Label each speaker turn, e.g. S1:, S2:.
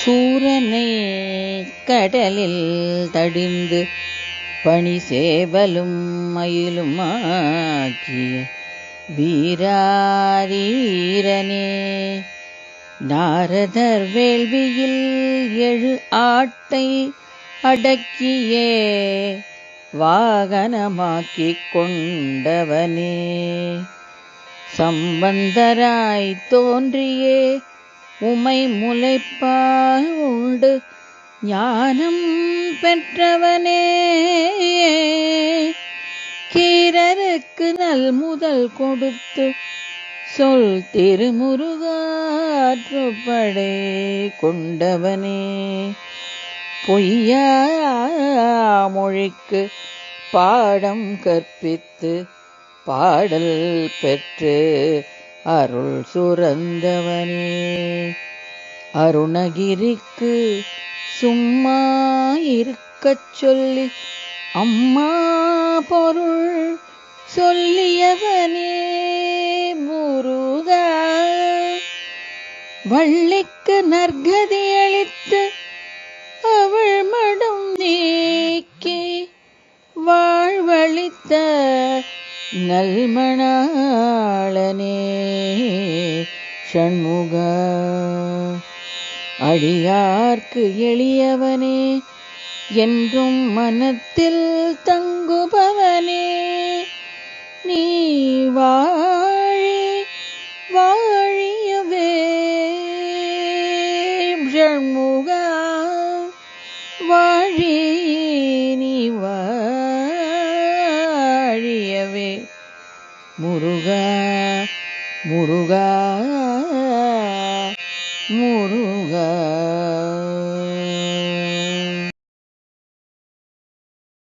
S1: சூரனை கடலில் தடிந்து பணி சேவலும் மயிலுமாக்கிய வீரனே, நாரதர் வேள்வியில் எழு ஆட்டை அடக்கியே வாகனமாக்கிக் கொண்டவனே, சம்பந்தராய் தோன்றியே உமை முலைப்பால் உண்டு ஞானம் பெற்றவனே, கீரருக்கு நல் முதல் கொடுத்து சொல் திருமுருகாற்றுப்படை கொண்டவனே, பொய்யா மொழிக்கு பாடம் கற்பித்து பாடல் பெற்று அருள் சுரந்தவனே, அருணகிரிக்கு சும்மா இருக்கச் சொல்லி அம்மா பொருள் சொல்லியவனே, முருகா வள்ளிக்கு நற்கதி அளித்து அவள் மடம் நீக்கி வாழ்வளித்த நல்மணாளனே, ஷண்முகா அடியார்க்கு எளியவனே, என்றும் மனத்தில் தங்குபவனே, நீ வாழி வாழியவே ஷண்முகா வாழி நீ வாழியவே, முருகா முருகா முருகா.